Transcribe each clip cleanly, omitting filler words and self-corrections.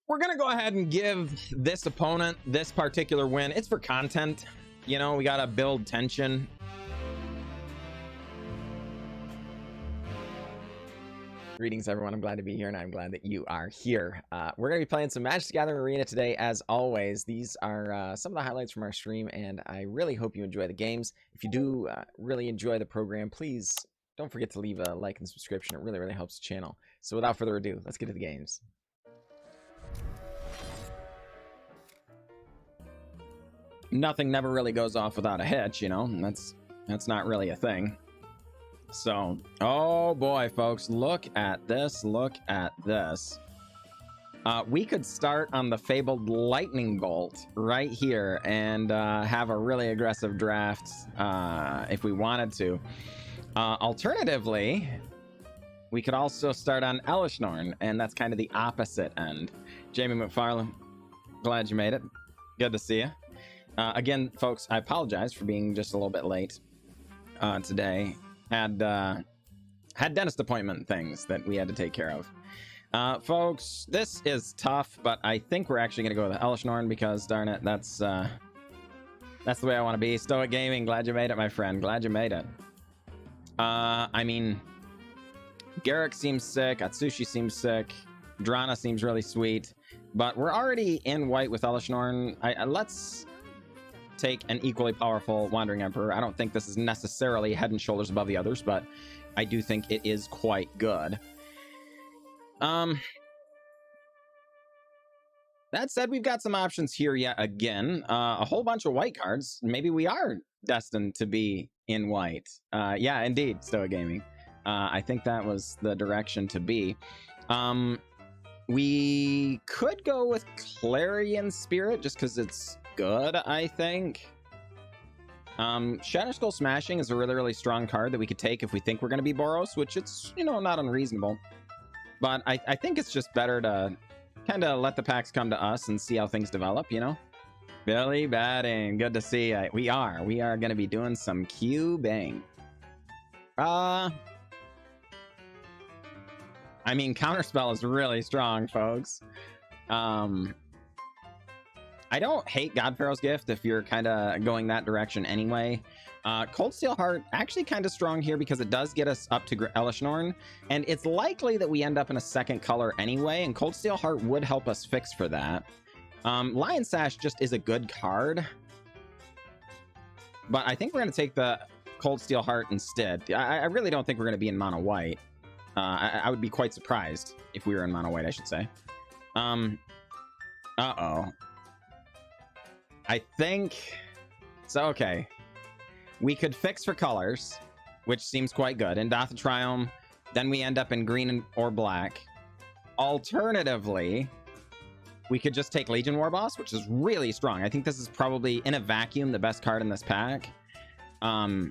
We're gonna go ahead and give this opponent this particular win. It's for content. You know, we gotta build tension. Greetings, everyone. I'm glad to be here, and I'm glad that you are here. We're going to be playing some Magic the Gathering Arena today, as always. These are some of the highlights from our stream, and I really hope you enjoy the games. If you do really enjoy the program, please don't forget to leave a like and subscription. It really, really helps the channel. So without further ado, let's get to the games. Nothing never really goes off without a hitch, you know? That's not really a thing. So, oh boy, folks, look at this, look at this. We could start on the fabled lightning bolt right here and have a really aggressive draft if we wanted to. Alternatively, we could also start on Elishnorn, and that's kind of the opposite end. Jamie McFarlane, glad you made it. Good to see you. Again, folks, I apologize for being just a little bit late today. Had dentist appointment things that we had to take care of. Folks, this is tough, but I think we're actually going to go with Elishnorn because, darn it, that's the way I want to be. Stoic Gaming, glad you made it, my friend. Glad you made it. I mean, Garrick seems sick. Atsushi seems sick. Drana seems really sweet. But we're already in white with Elishnorn. Let's take an equally powerful Wandering Emperor. I don't think this is necessarily head and shoulders above the others, but I do think it is quite good. That said, we've got some options here yet again. A whole bunch of white cards. Maybe we are destined to be in white. Yeah, indeed, Stoic Gaming. I think that was the direction to be. We could go with Clarion Spirit just because it's good, I think. Shatter Skull Smashing is a really, really strong card that we could take if we think we're going to be Boros, which it's, you know, not unreasonable. But I think it's just better to kind of let the packs come to us and see how things develop, you know? Billy Batting, good to see you. We are going to be doing some cubing. I mean, Counterspell is really strong, folks. I don't hate God Pharaoh's Gift if you're kind of going that direction anyway. Cold Steel Heart, actually kind of strong here because it does get us up to Elishnorn, and it's likely that we end up in a second color anyway, and Cold Steel Heart would help us fix for that. Lion Sash just is a good card, but I think we're going to take the Cold Steel Heart instead. I really don't think we're going to be in mono white. I would be quite surprised if we were in mono white, I should say. Uh-oh. I think so. Okay, we could fix for colors, which seems quite good, in Dath Triumph. Then we end up in green or black. Alternatively, we could just take Legion Warboss, which is really strong. I think this is probably, in a vacuum, the best card in this pack. The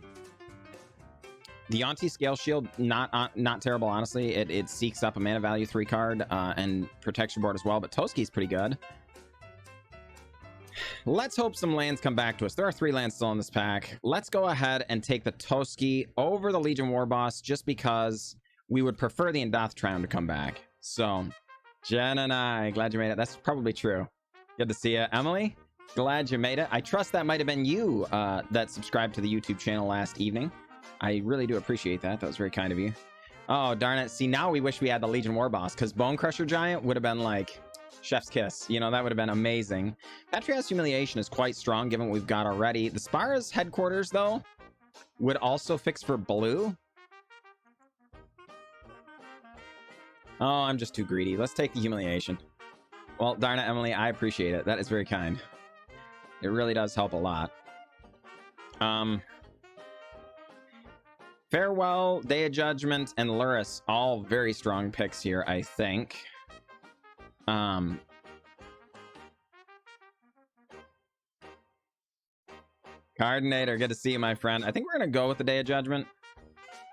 Yonti Scale Shield, not terrible, honestly. It seeks up a mana value 3 card and protects your board as well, but Toski's pretty good. Let's hope some lands come back to us. There are 3 lands still in this pack. Let's go ahead and take the Toski over the Legion Warboss just because we would prefer the Indath Triumph to come back. So, Jen and I, glad you made it. That's probably true. Good to see you. Emily, glad you made it. I trust that might have been you that subscribed to the YouTube channel last evening. I really do appreciate that. That was very kind of you. Oh, darn it. See, now we wish we had the Legion Warboss because Bone Crusher Giant would have been like chef's kiss, you know, that would have been amazing. Patriot's Humiliation is quite strong given what we've got already. The Spara's Headquarters, though, would also fix for blue. Oh, I'm just too greedy. Let's take the Humiliation. Well, darn it, Emily, I appreciate it. That is very kind. It really does help a lot. Farewell, Day of Judgment, and Luris, all very strong picks here, I think. Cardinator, good to see you, my friend. I think we're gonna go with the Day of Judgment.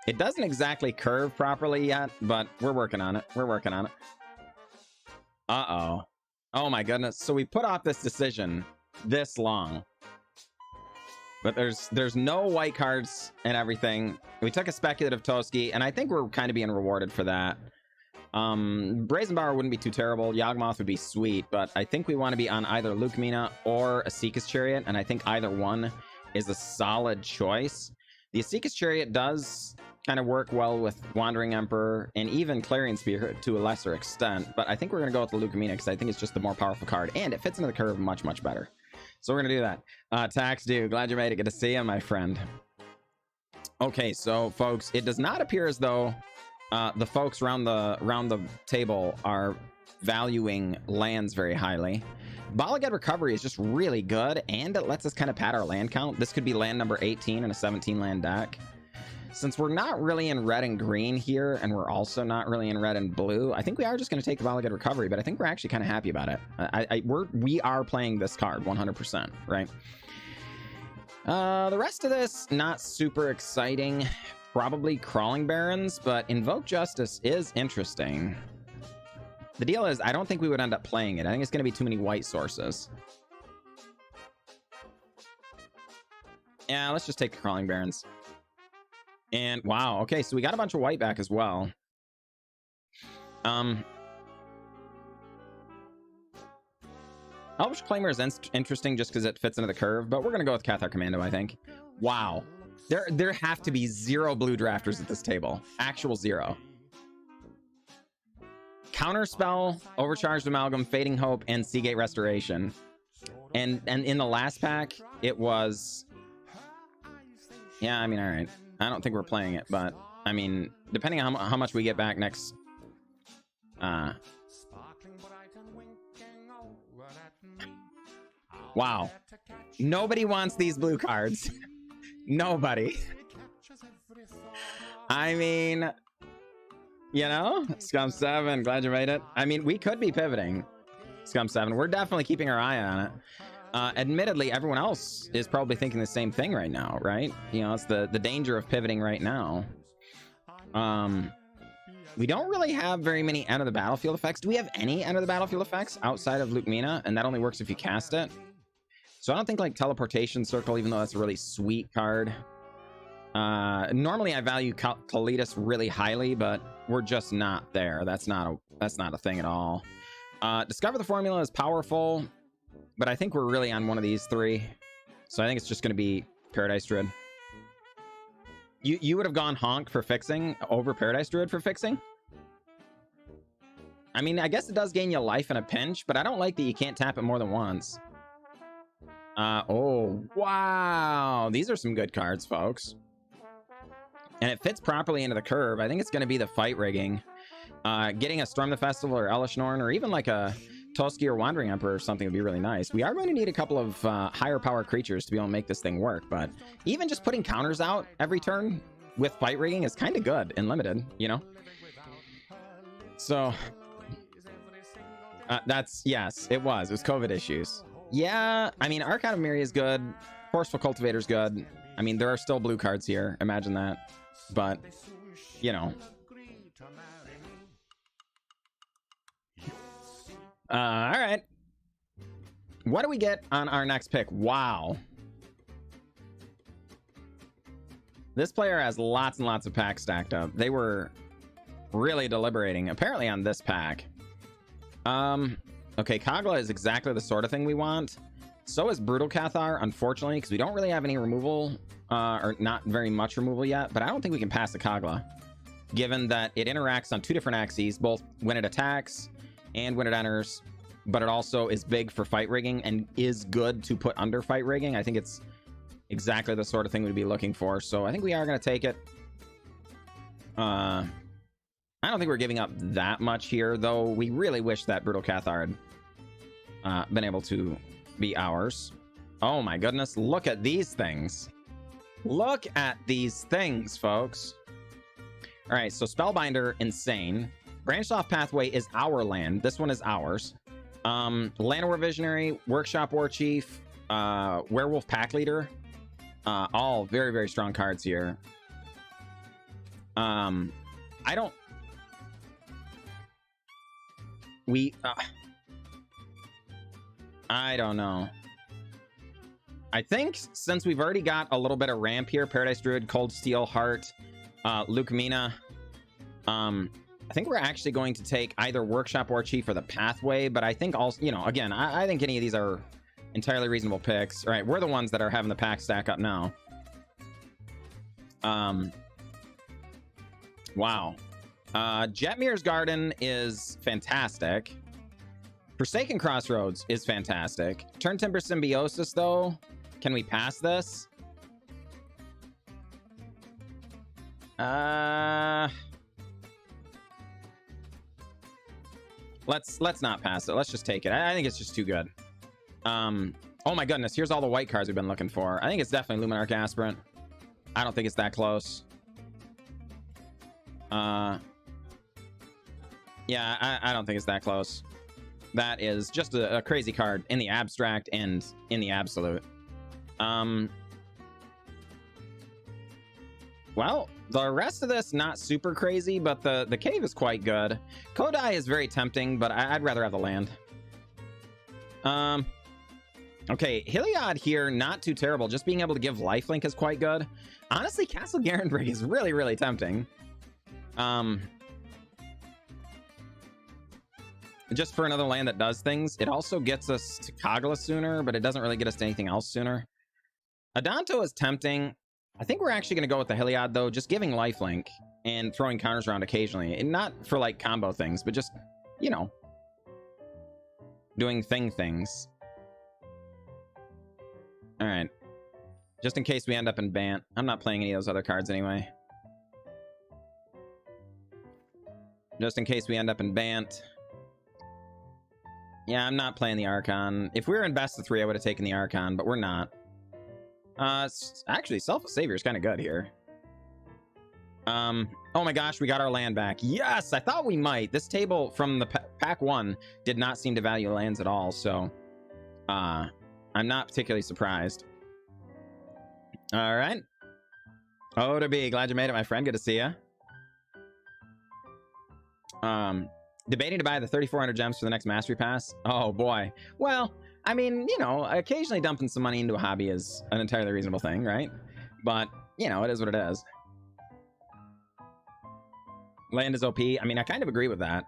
It doesn't exactly curve properly yet, but we're working on it. We're working on it. Uh-oh. Oh my goodness. So we put off this decision this long. But there's no white cards and everything. We took a speculative Toski, and I think we're kind of being rewarded for that. Brazen Bar wouldn't be too terrible. Yawgmoth would be sweet, but I think we want to be on either Lukemina or Asika's Chariot, and I think either one is a solid choice. The Asika's Chariot does kind of work well with Wandering Emperor and even Clarion Spear to a lesser extent, but I think we're going to go with the Lukemina because I think it's just the more powerful card, and it fits into the curve much, much better. So we're going to do that. Tax Due, glad you made it. Good to see you, my friend. Okay, so folks, it does not appear as though the folks around the table are valuing lands very highly. Balagad Recovery is just really good, and it lets us kind of pad our land count. This could be land number 18 in a 17 land deck. Since we're not really in red and green here, and we're also not really in red and blue, I think we are just going to take the Balagad Recovery, but I think we're actually kind of happy about it. We are playing this card 100%, right? The rest of this, not super exciting. Probably Crawling Barrens, but Invoke Justice is interesting. The deal is, I don't think we would end up playing it. I think it's going to be too many white sources. Yeah, let's just take the Crawling Barrens. And wow, okay, so we got a bunch of white back as well. Elvish Claimer is interesting just because it fits into the curve, but we're going to go with Cathar Commando, I think. Wow. There have to be 0 blue drafters at this table. Actual 0. Counterspell, Overcharged Amalgam, Fading Hope, and Seagate Restoration. And in the last pack, it was... Yeah, I mean, all right. I don't think we're playing it, but I mean, depending on how much we get back next... Wow. Nobody wants these blue cards. Nobody. I mean, you know, Scum 7, glad you made it. I mean, we could be pivoting, Scum 7. We're definitely keeping our eye on it. Admittedly, everyone else is probably thinking the same thing right now, right? You know, it's the danger of pivoting right now. We don't really have very many end of the battlefield effects. Do we have any end of the battlefield effects outside of Lukemina? And that only works if you cast it. So I don't think like Teleportation Circle, even though that's a really sweet card. Normally I value Kalitas really highly, but we're just not there. That's not a thing at all. Discover the Formula is powerful, but I think we're really on one of these 3. So I think it's just going to be Paradise Druid. You would have gone Honk for fixing over Paradise Druid for fixing? I mean, I guess it does gain you life in a pinch, but I don't like that you can't tap it more than once. Oh, wow. These are some good cards, folks. And it fits properly into the curve. I think it's going to be the Fight Rigging. Getting a Storm the Festival or Elesh Norn, or even like a Toski or Wandering Emperor or something would be really nice. We are going to need a couple of higher power creatures to be able to make this thing work, but even just putting counters out every turn with Fight Rigging is kind of good and limited, you know? So, yes, it was COVID issues. Yeah, I mean, Archon of Miri is good. Forceful Cultivator is good. I mean, there are still blue cards here. Imagine that. But, you know. All right. What do we get on our next pick? Wow. This player has lots and lots of packs stacked up. They were really deliberating, apparently, on this pack. Okay, Kagla is exactly the sort of thing we want. So is Brutal Cathar, unfortunately, because we don't really have any removal, or not very much removal yet, but I don't think we can pass the Kagla, given that it interacts on 2 different axes, both when it attacks and when it enters, but it also is big for Fight Rigging and is good to put under Fight Rigging. I think it's exactly the sort of thing we'd be looking for, so I think we are going to take it. I don't think we're giving up that much here, though we really wish that Brutal Cathar had been able to be ours. Oh my goodness, look at these things. Look at these things, folks. All right, so Spellbinder, insane. Branched Off Pathway is our land. This one is ours. Llanowar Visionary, Workshop War Chief, Werewolf Pack Leader. All very, very strong cards here. I don't... I don't know. I think since we've already got a little bit of ramp here, Paradise Druid, Cold Steel, Heart, Lukemina, I think we're actually going to take either Workshop or Chief or the Pathway, but I think also, you know, again, I think any of these are entirely reasonable picks. All right, we're the ones that are having the pack stack up now. Wow. Jetmir's Garden is fantastic. Forsaken Crossroads is fantastic. Turn Timber Symbiosis, though. Can we pass this? Let's not pass it. Let's just take it. I think it's just too good. Oh my goodness, here's all the white cards we've been looking for. I think it's definitely Luminarch Aspirant. I don't think it's that close. Yeah, I don't think it's that close. That is just a crazy card in the abstract and in the absolute. Well, the rest of this, not super crazy, but the cave is quite good. Kodai is very tempting, but I'd rather have the land. Okay, Heliod here, not too terrible. Just being able to give lifelink is quite good. Honestly, Castle Garenbrig is really, really tempting. Just for another land that does things. It also gets us to Kagala sooner, but it doesn't really get us to anything else sooner. Adanto is tempting. I think we're actually going to go with the Heliod, though, just giving lifelink and throwing counters around occasionally. And not for, like, combo things, but just, you know, doing things. All right. Just in case we end up in Bant. I'm not playing any of those other cards anyway. Just in case we end up in Bant. Yeah, I'm not playing the Archon. If we were in best of 3, I would have taken the Archon, but we're not. Actually, Selfless Savior is kind of good here. Oh my gosh, we got our land back. Yes, I thought we might. This table from the pack 1 did not seem to value lands at all, so I'm not particularly surprised. All right. Oh, to be glad you made it, my friend. Good to see you. Debating to buy the 3,400 gems for the next Mastery Pass. Oh boy. Well, I mean, you know, occasionally dumping some money into a hobby is an entirely reasonable thing, right? But, you know, it is what it is. Land is OP. I mean, I kind of agree with that.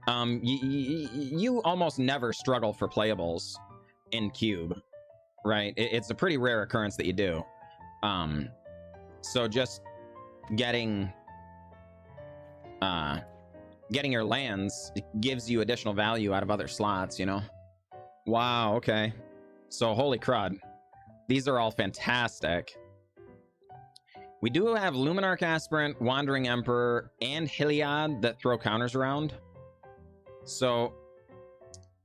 You almost never struggle for playables in Cube, right? It's a pretty rare occurrence that you do. So just getting your lands gives you additional value out of other slots, you know? Wow, okay. So, holy crud. These are all fantastic. We do have Luminarch Aspirant, Wandering Emperor, and Heliod that throw counters around. So,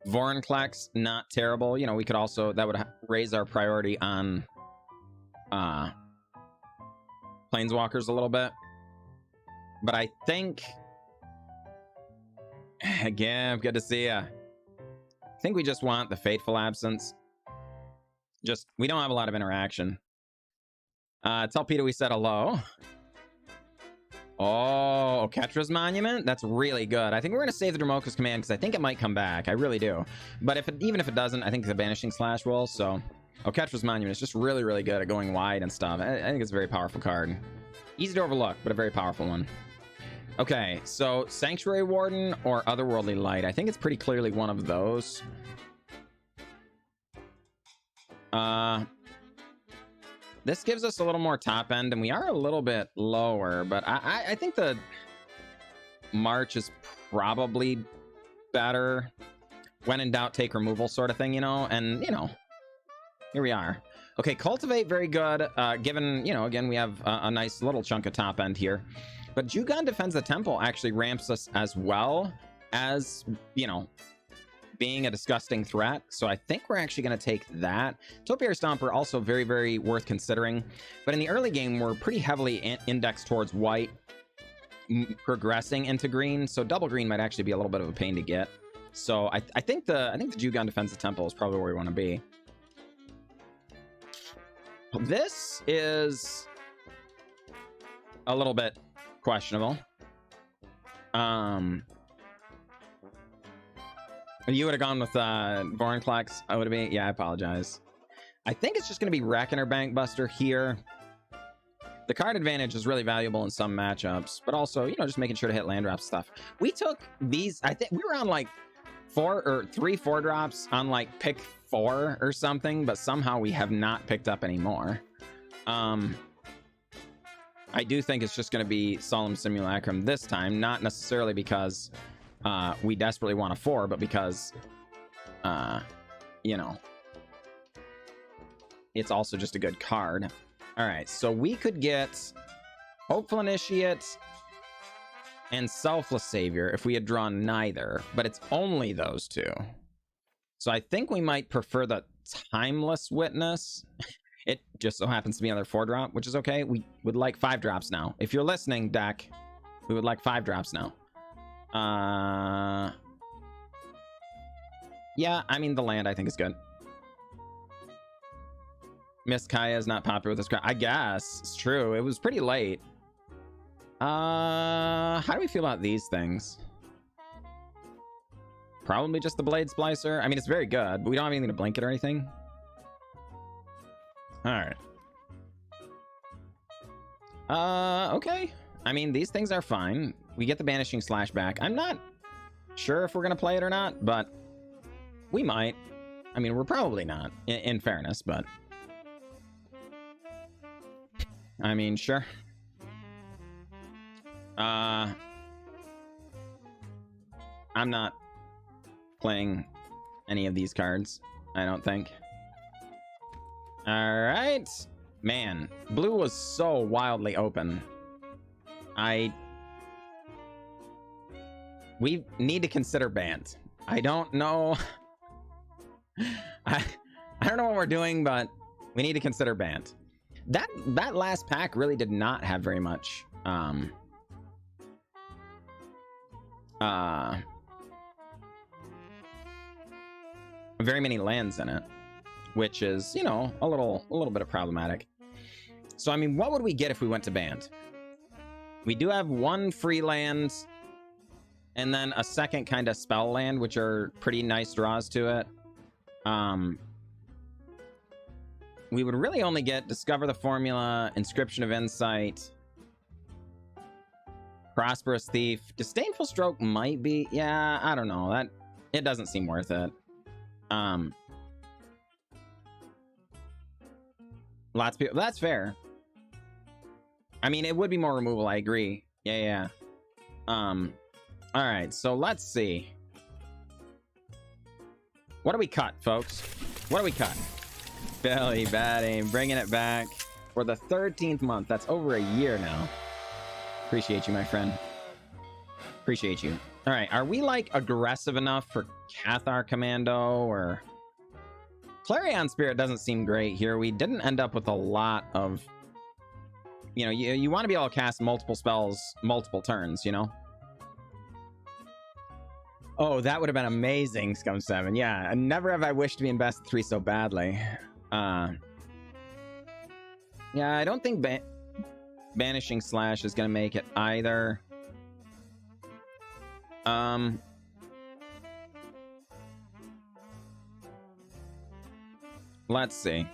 Vorinclex, not terrible. You know, we could also, that would raise our priority on Planeswalkers a little bit. But I think, again, good to see ya. I think we just want the Fateful Absence. Just, we don't have a lot of interaction. Tell Peter we said hello. Oh, Ketra's Monument? That's really good. I think we're going to save the Dromoka's Command because I think it might come back. I really do. But even if it doesn't, I think the Banishing Slash will. So, Ketra's Monument is just really, really good at going wide and stuff. I think it's a very powerful card. Easy to overlook, but a very powerful one. Okay, so Sanctuary Warden or Otherworldly Light. I think it's pretty clearly one of those. This gives us a little more top end, and we are a little bit lower, but I think the March is probably better. When in doubt, take removal sort of thing, you know? And, you know, here we are. Okay, Cultivate, very good. Given, you know, again, we have a nice little chunk of top end here. But Jugon Defends the Temple actually ramps us as well as, you know, being a disgusting threat. So I think we're actually going to take that. Topiary Stomper, also very, very worth considering. But in the early game, we're pretty heavily indexed towards white, progressing into green. So double green might actually be a little bit of a pain to get. So I think the Jugon Defends the Temple is probably where we want to be. This is a little bit questionable. You would have gone with Vorinclex. I would have been. Yeah, I apologize. I think it's just going to be Reckoner Bankbuster here. The card advantage is really valuable in some matchups, but also, you know, just making sure to hit land drop stuff. We took these, I think we were on like 4 drops on like pick 4 or something, but somehow we have not picked up any more. I do think it's just going to be Solemn Simulacrum this time, not necessarily because we desperately want a 4, but because, you know, it's also just a good card. All right, so we could get Hopeful Initiate and Selfless Savior if we had drawn neither, but it's only those two. So I think we might prefer the Timeless Witness. It just so happens to be another 4-drop, which is okay. We would like 5 drops now. If you're listening, deck, we would like 5 drops now. Yeah, I mean, the land I think is good. Miss Kaya is not popular with this crowd. I guess it's true. It was pretty late. How do we feel about these things? Probably just the Blade Splicer. I mean, it's very good, but we don't have anything to blink it or anything. All right. Okay. I mean, these things are fine. We get the Banishing Slash back. I'm not sure if we're gonna play it or not, but we might. I mean, we're probably not, in fairness, but I mean, sure. I'm not playing any of these cards, I don't think. All right. Man, blue was so wildly open. We need to consider banned. I don't know. I don't know what we're doing, but we need to consider banned. That last pack really did not have very much very many lands in it, which is, you know, a little bit of problematic. So I mean, what would we get if we went to banned? We do have 1 free land and then a second kind of spell land, which are pretty nice draws to it. We would really only get Discover the Formula, Inscription of Insight, Prosperous Thief. Disdainful Stroke might be, yeah, I don't know. That it doesn't seem worth it. Lots of people, that's fair. I mean, it would be more removal, I agree. Yeah. All right, so let's see. What do we cut, folks? What do we cut? Billy Batting, bringing it back for the 13th month. That's over a year now. Appreciate you, my friend. Appreciate you. All right, are we like aggressive enough for Cathar Commando or Clarion Spirit? Doesn't seem great here. We didn't end up with a lot of, you know, you want to be able to cast multiple spells multiple turns, you know. Oh, that would have been amazing, Scum 7. Yeah, never have I wished to be in best 3 so badly. Yeah, I don't think Banishing Slash is gonna make it either. Let's see.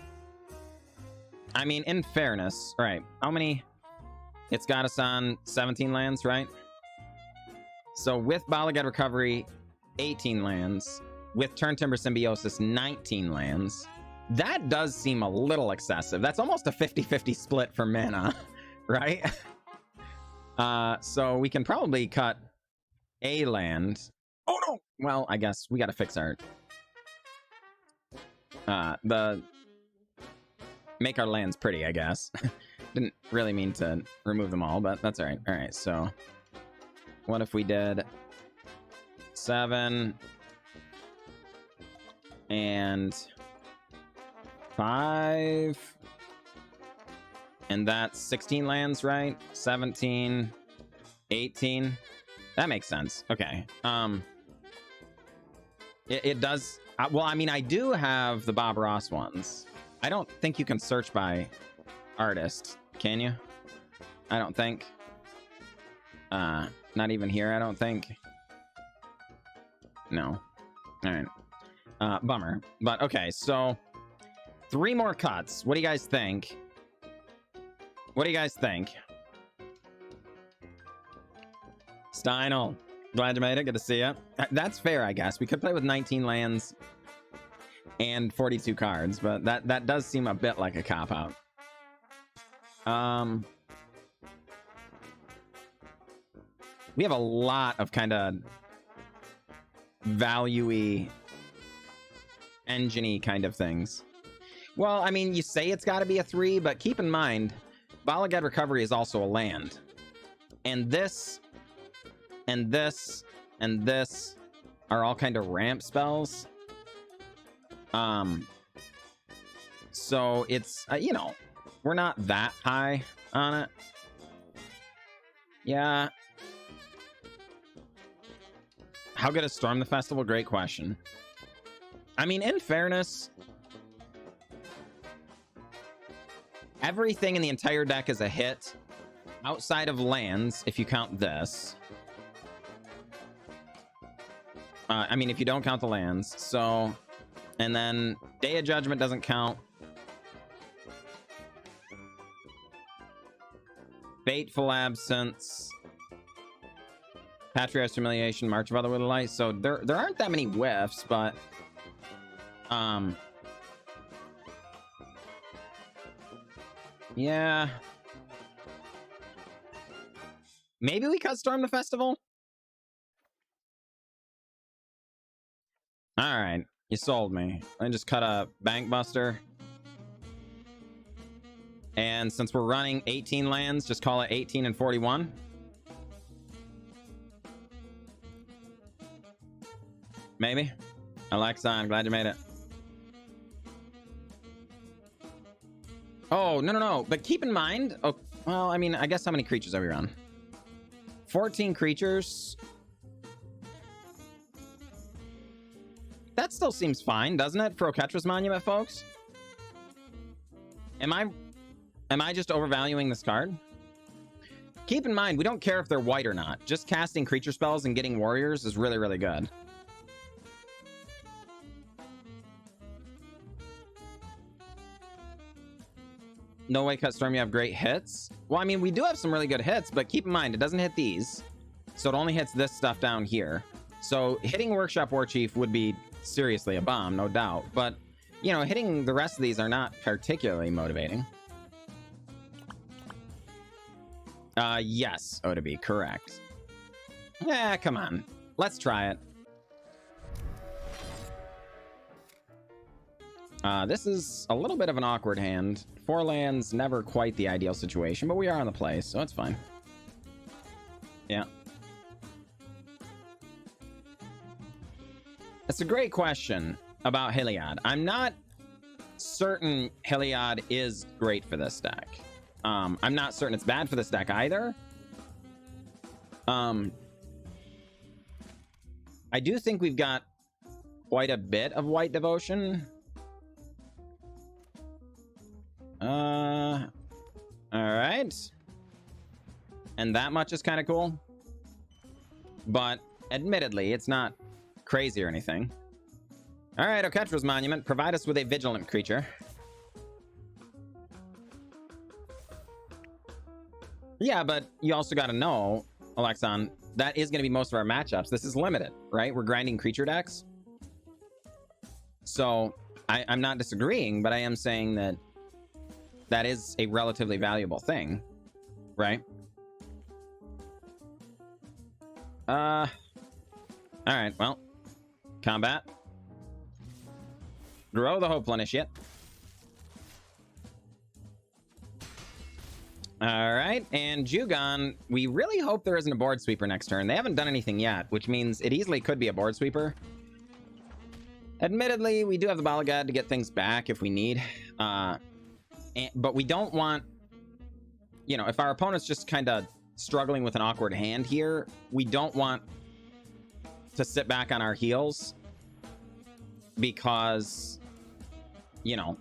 I mean, in fairness, right? How many? It's got us on 17 lands, right? So with Balagad Recovery, 18 lands. With Turn Timber Symbiosis, 19 lands. That does seem a little excessive. That's almost a 50-50 split for mana, right? So we can probably cut a land. Oh no! Well, I guess we gotta fix our make our lands pretty, I guess. Didn't really mean to remove them all, but that's all right. All right, so what if we did 7 and 5, and that's 16 lands, right? 17, 18. That makes sense. Okay. It does. Well, I mean, I do have the Bob Ross ones. I don't think you can search by artist, can you? I don't think. Not even here, I don't think. No. All right. Bummer. But okay, so 3 more cuts. What do you guys think? What do you guys think? Steinel, glad you made it. Good to see you. That's fair, I guess. We could play with 19 lands and 42 cards, but that does seem a bit like a cop-out. We have a lot of kind of value-y, engine-y kind of things. Well, I mean, you say it's got to be a 3, but keep in mind, Baldur Recovery is also a land. And this, and this, and this are all kind of ramp spells. So it's, you know, we're not that high on it. Yeah. How good is Storm the Festival? Great question. I mean, in fairness, everything in the entire deck is a hit outside of lands, if you count this. I mean, if you don't count the lands. So, and then Day of Judgment doesn't count. Fateful Absence, Patriarch's Humiliation, March of Other With Light. So there aren't that many whiffs, but yeah, maybe we cut Storm the Festival. All right, you sold me. I just cut a Bank Buster. And since we're running 18 lands, just call it 18 and 41. Maybe. Alexa, I'm glad you made it. Oh, no. But keep in mind... Oh, well, I mean, I guess how many creatures are we on? 14 creatures. That still seems fine, doesn't it, for Oketra's Monument, folks? Am I just overvaluing this card? Keep in mind, we don't care if they're white or not. Just casting creature spells and getting warriors is really, really good. No way, Cut Storm, you have great hits. Well, I mean, we do have some really good hits, but keep in mind, it doesn't hit these. So it only hits this stuff down here. So hitting Workshop Warchief would be seriously a bomb, no doubt. But, you know, hitting the rest of these are not particularly motivating. Yes, Odabi, correct. Yeah, come on. Let's try it. This is a little bit of an awkward hand. 4 lands, never quite the ideal situation, but we are on the play, so it's fine. Yeah. It's a great question about Heliod. I'm not certain Heliod is great for this deck. I'm not certain it's bad for this deck either. I do think we've got quite a bit of White Devotion. All right. And that much is kind of cool. But admittedly, it's not crazy or anything. All right, Oketra's Monument. Provide us with a vigilant creature. Yeah, but you also got to know, Alexon, that is going to be most of our matchups. This is limited, right? We're grinding creature decks. So I'm not disagreeing, but I am saying that that is a relatively valuable thing, right? All right, well, combat. Grow the Hope Initiate. All right, and Jugon, we really hope there isn't a board sweeper next turn. They haven't done anything yet, which means it easily could be a board sweeper. Admittedly, we do have the Balagad to get things back if we need. But we don't want, you know, if our opponent's just kind of struggling with an awkward hand here, we don't want to sit back on our heels because, you know,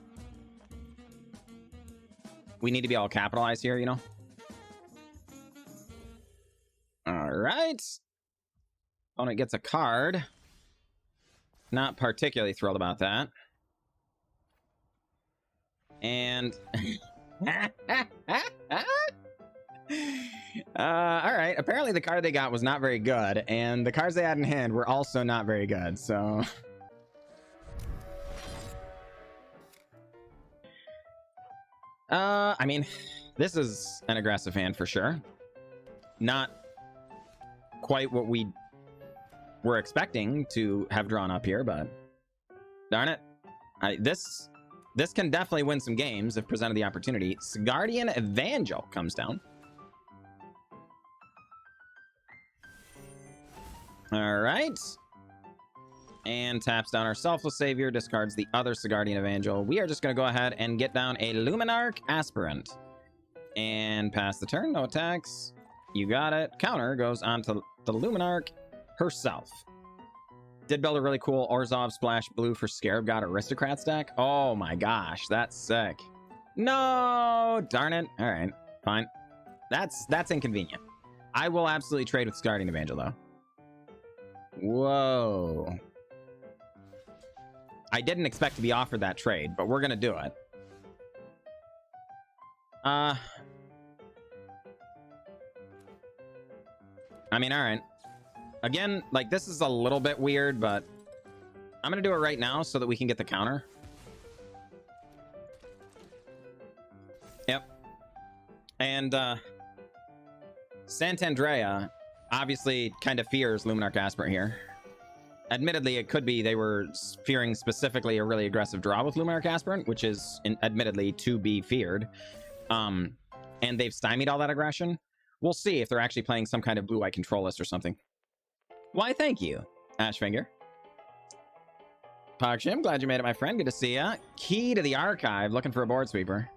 we need to be able to capitalize here, you know? All right. Opponent gets a card. Not particularly thrilled about that. And All right. Apparently the card they got was not very good, and the cards they had in hand were also not very good, so... I mean, this is an aggressive hand for sure. Not quite what we were expecting to have drawn up here, but darn it. This can definitely win some games if presented the opportunity. Guardian Evangel comes down. All right. And taps down our Selfless Savior, discards the other Guardian Evangel. We are just going to go ahead and get down a Luminarch Aspirant. And pass the turn, no attacks. You got it. Counter goes on to the Luminarch herself. Did build a really cool Orzhov Splash Blue for Scarab God Aristocrat stack. Oh my gosh, that's sick. No, darn it. All right, fine. That's inconvenient. I will absolutely trade with Guardian Evangel, though. Whoa. I didn't expect to be offered that trade, but we're gonna do it. I mean, all right. Again, like, this is a little bit weird, but I'm gonna do it right now so that we can get the counter. Yep. And Santandrea obviously kind of fears Luminarch Aspirant here. Admittedly, it could be they were fearing specifically a really aggressive draw with Luminarch Aspirant, which is admittedly to be feared. And they've stymied all that aggression. We'll see if they're actually playing some kind of blue-white control list or something. Why, thank you, Ashfinger. Pogshim, glad you made it, my friend. Good to see ya. Key to the Archive, looking for a board sweeper.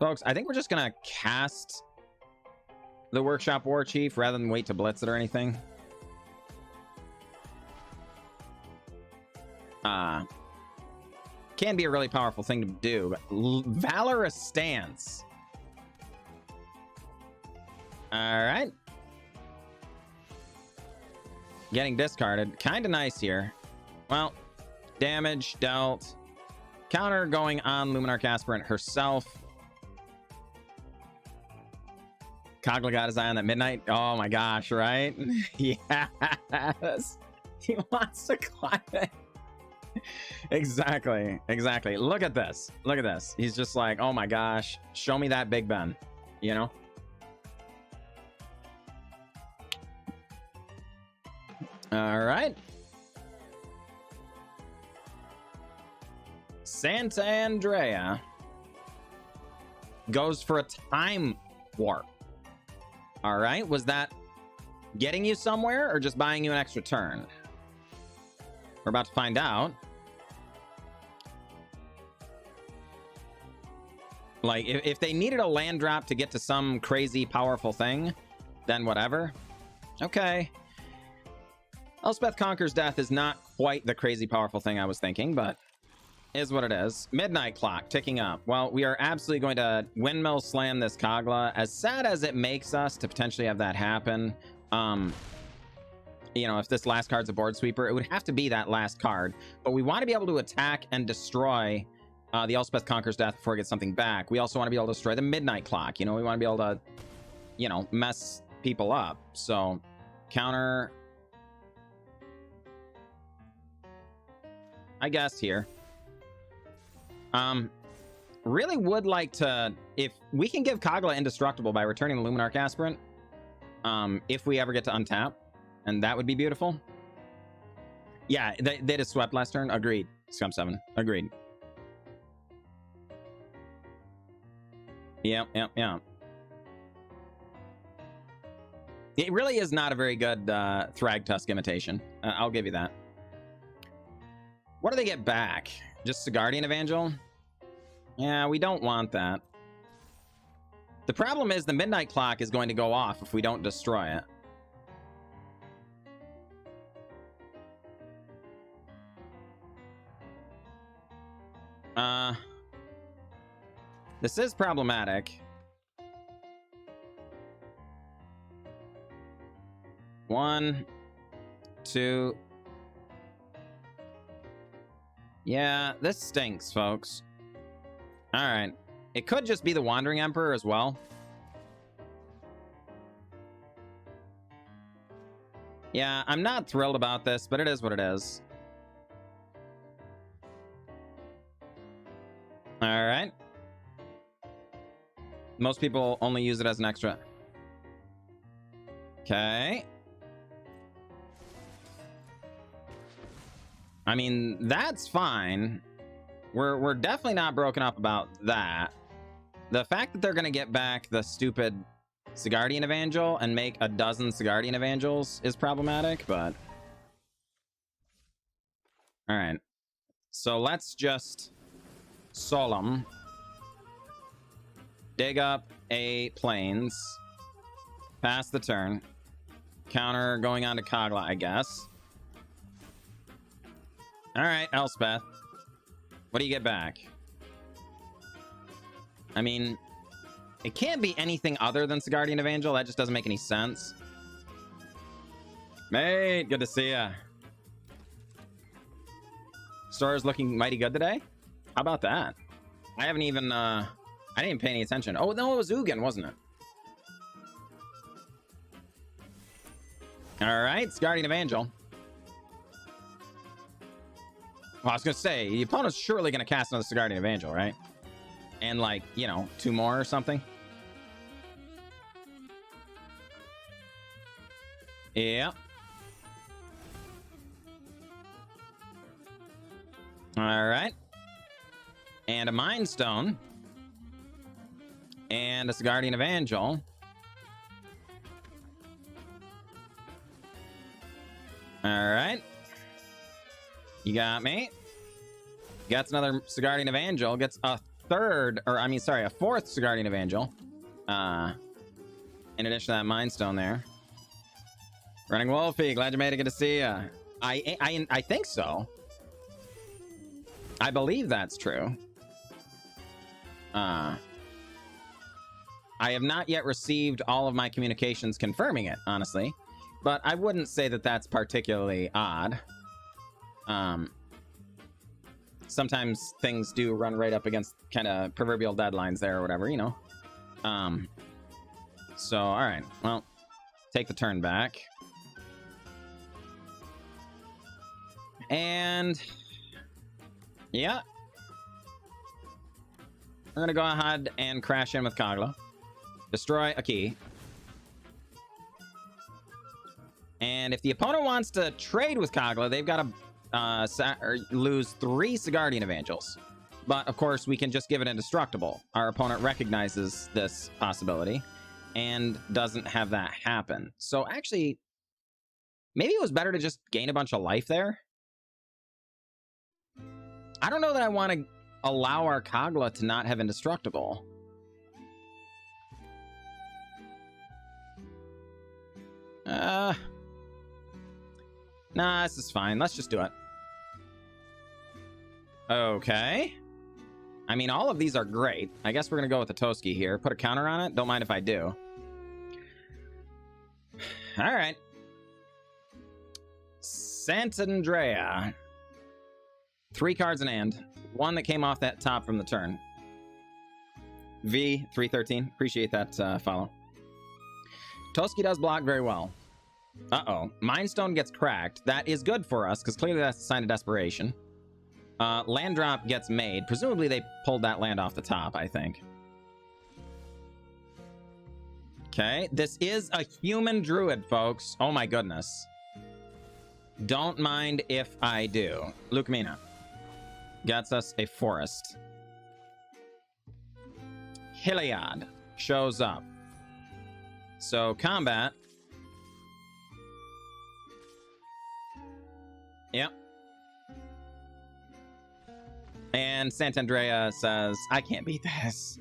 Folks, I think we're just gonna cast the Workshop War Chief rather than wait to blitz it or anything. Can be a really powerful thing to do, but Valorous Stance. All right. Getting discarded. Kind of nice here. Well, damage dealt. Counter going on Luminarch Aspirant herself. Kogla got his eye on that midnight. Oh my gosh, right? Yes. He wants to climb it. Exactly. Look at this. Look at this. He's just like, oh my gosh, show me that Big Ben. You know? All right. Santandrea goes for a time warp. All right. Was that getting you somewhere or just buying you an extra turn? We're about to find out. Like, if they needed a land drop to get to some crazy powerful thing, then whatever. Okay. Elspeth Conquers Death is not quite the crazy powerful thing I was thinking, but is what it is. Midnight Clock ticking up. Well, we are absolutely going to windmill slam this Kogla. As sad as it makes us to potentially have that happen, you know, if this last card's a board sweeper, it would have to be that last card. But we want to be able to attack and destroy the Elspeth Conquers Death before it gets something back. We also want to be able to destroy the Midnight Clock. You know, we want to be able to, you know, mess people up. So, counter, I guess, here. Really would like to, if we can give Kogla indestructible by returning the Luminarch Aspirant, if we ever get to untap, and that would be beautiful. Yeah, they just swept last turn. Agreed. Scum 7. Agreed. Yeah. It really is not a very good Thragtusk imitation. I'll give you that. What do they get back? Just the Guardian Evangel? Yeah, we don't want that. The problem is the Midnight Clock is going to go off if we don't destroy it. This is problematic. 1, 2. Yeah, this stinks, folks. All right. It could just be the Wandering Emperor as well. Yeah, I'm not thrilled about this, but it is what it is. All right. Most people only use it as an extra. Okay. I mean, that's fine. We're definitely not broken up about that. The fact that they're going to get back the stupid Sigardian Evangel and make a dozen Sigardian Evangels is problematic, but... Alright. So let's just... Solemn. Dig up a Plains. Pass the turn. Counter going on to Kogla, I guess. Alright, Elspeth. What do you get back? I mean... It can't be anything other than Sigardian Evangel. That just doesn't make any sense. Mate, good to see ya. Store's looking mighty good today. How about that? I haven't even, I didn't even pay any attention. Oh, no, it was Ugin, wasn't it? All right, Sigardian Evangel. Well, I was going to say, the opponent's surely going to cast another Sigardian Evangel, right? And, like, you know, 2 more or something. Yeah. All right. And a Mind Stone. And a Sigardian Evangel. All right. You got me. Gets another Sigardian Evangel. Gets a third, or I mean, sorry, a 4th Sigardian Evangel. In addition to that Mind Stone there. Running Wolfie, glad you made it. Good to see ya. I think so. I believe that's true. I have not yet received all of my communications confirming it, honestly. But I wouldn't say that that's particularly odd. Sometimes things do run right up against kind of proverbial deadlines there or whatever, you know. So, all right. Well, take the turn back. And... yeah. We're going to go ahead and crash in with Kogla. Destroy a key. And if the opponent wants to trade with Kogla, they've got to lose 3 Sigardian Evangels. But, of course, we can just give it indestructible. Our opponent recognizes this possibility and doesn't have that happen. So, actually, maybe it was better to just gain a bunch of life there. I don't know that I want to allow our Kogla to not have indestructible. Nah, this is fine. Let's just do it. Okay. I mean, all of these are great. I guess we're going to go with the Toski here. Put a counter on it. Don't mind if I do. All right. Santandrea. 3 cards in hand. 1 that came off that top from the turn. V313. Appreciate that follow. Toski does block very well. Uh-oh. Mind Stone gets cracked. That is good for us, because clearly that's a sign of desperation. Land drop gets made. Presumably they pulled that land off the top, I think. Okay. This is a human druid, folks. Oh my goodness. Don't mind if I do. Lucamina. Gets us a forest. Hiliad shows up. So, combat. Yep. And Santandrea says, I can't beat this.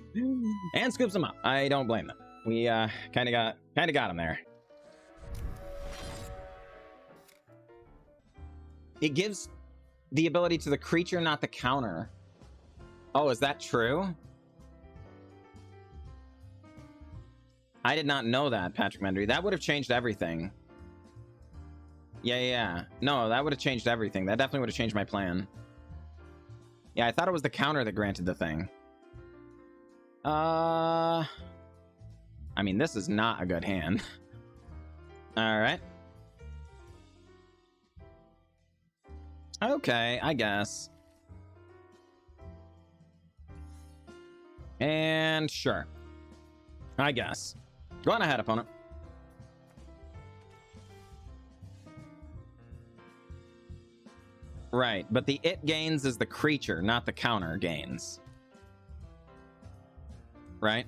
And scoops him up. I don't blame them. We kind of got him there. It gives the ability to the creature, not the counter. Oh, is that true? I did not know that, Patrick Mendry. That would have changed everything. Yeah. No, that would have changed everything. That definitely would have changed my plan. Yeah, I thought it was the counter that granted the thing. I mean, this is not a good hand. All right. Okay, I guess. And sure. I guess. Go on ahead, opponent. Right, but the it gains is the creature, not the counter gains. Right?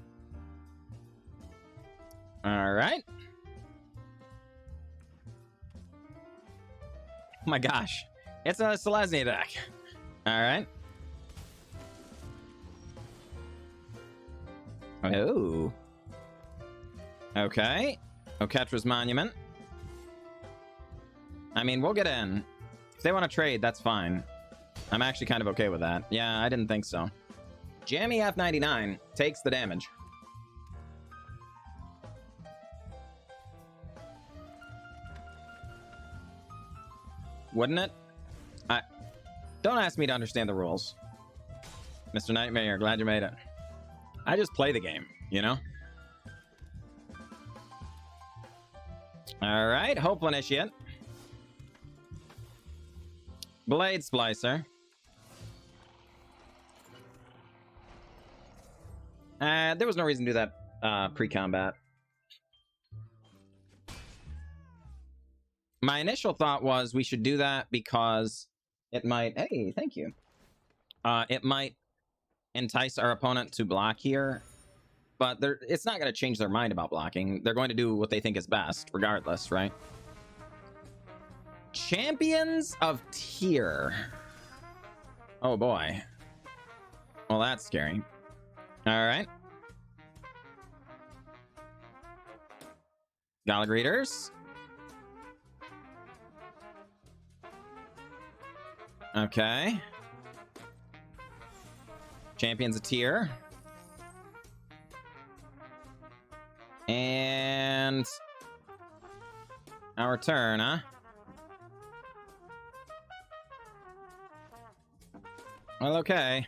All right. Oh my gosh. It's a Selesnya deck. All right. Oh. Okay. Oketra's Monument. I mean, we'll get in. If they want to trade, that's fine. I'm actually kind of okay with that. Yeah, I didn't think so. Jammy F99 takes the damage. Wouldn't it? Don't ask me to understand the rules. Mr. Nightmare, glad you made it. I just play the game, you know? All right, Hopeful Initiate. Blade Splicer. There was no reason to do that pre-combat. My initial thought was we should do that because it might... Hey, thank you. It might entice our opponent to block here, but it's not going to change their mind about blocking. They're going to do what they think is best, regardless, right? Champions of Tier. Oh boy. Well, that's scary. All right. Gala Greeters. Okay. Champions of Tier. And our turn, huh? Well, okay.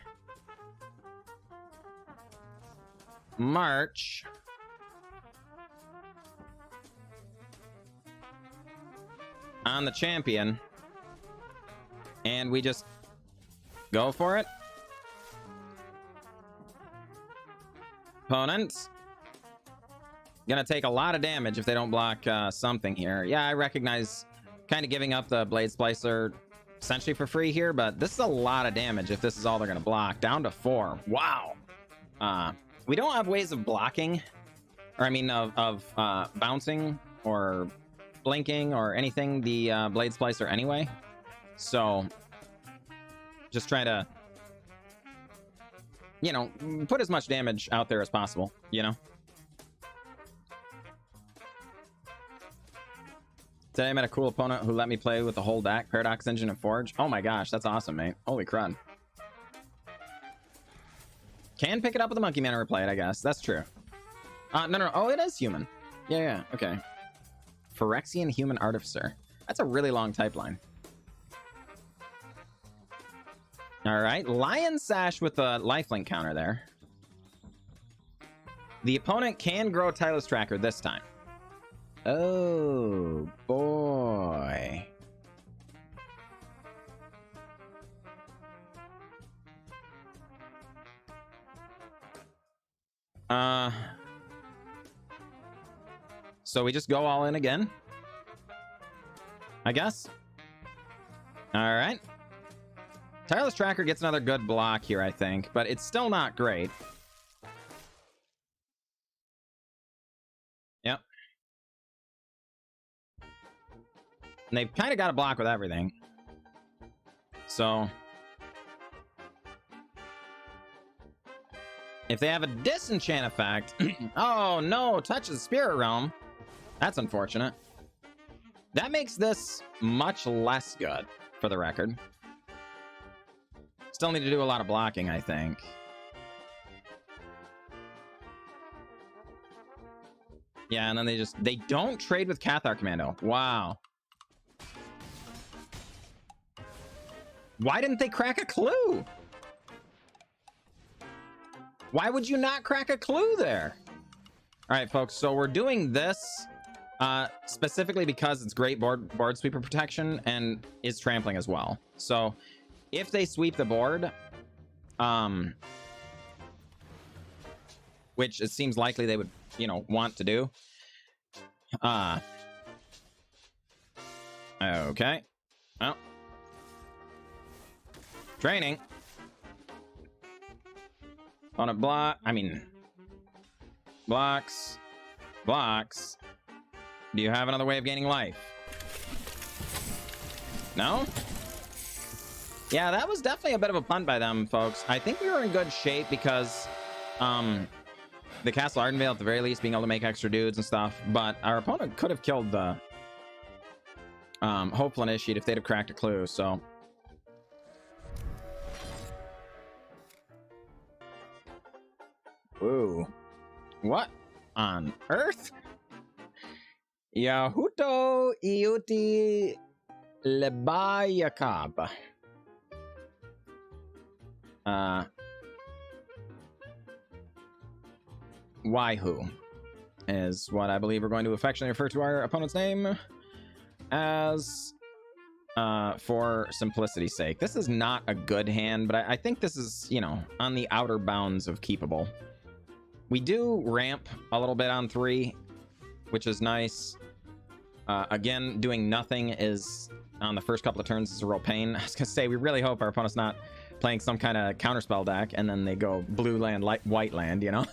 March. On the champion. And we just go for it. Opponent. Gonna take a lot of damage if they don't block something here. Yeah, I recognize kind of giving up the Blade Splicer essentially for free here, but this is a lot of damage if this is all they're gonna block. Down to 4. Wow. We don't have ways of blocking, or I mean of bouncing or blinking or anything the Blade Splicer anyway. So just try to, you know, put as much damage out there as possible, you know. Today I met a cool opponent who let me play with the whole deck, Paradox Engine and Forge. Oh my gosh, that's awesome, mate. Holy crud. Can pick it up with the Monkey Man and replay it, I guess. That's true. No. Oh, it is human. Yeah, okay. Phyrexian Human Artificer. That's a really long type line. All right, Lion Sash with a lifelink counter there. The opponent can grow Tireless Tracker this time. Oh, boy. So we just go all in again, I guess. All right. Tireless Tracker gets another good block here, I think, but it's still not great. Yep. And they've kind of got a block with everything. So if they have a disenchant effect... Oh, no! Touches the Spirit Realm. That's unfortunate. That makes this much less good, for the record. Still need to do a lot of blocking, I think. Yeah, and then they don't trade with Cathar Commando. Wow. Why didn't they crack a clue? Why would you not crack a clue there? All right, folks, so we're doing this specifically because it's great board sweeper protection and is trampling as well. So if they sweep the board, which it seems likely they would, you know, want to do. Okay. Well. Training. On a block. I mean, blocks. Blocks. Do you have another way of gaining life? No? Yeah, that was definitely a bit of a punt by them, folks. I think we were in good shape because the Castle Ardenvale, at the very least, being able to make extra dudes and stuff, but our opponent could have killed the Hopeful Initiate if they'd have cracked a clue, so... Ooh. What on earth? Yahuto Iuti Lebayakab. Waihu is what I believe we're going to affectionately refer to our opponent's name as, for simplicity's sake. This is not a good hand, but I think this is, you know, on the outer bounds of keepable. We do ramp a little bit on 3, which is nice. Again, doing nothing is, on the first couple of turns, is a real pain. I was gonna say, we really hope our opponent's not playing some kind of counterspell deck, and then they go blue land, white land, you know?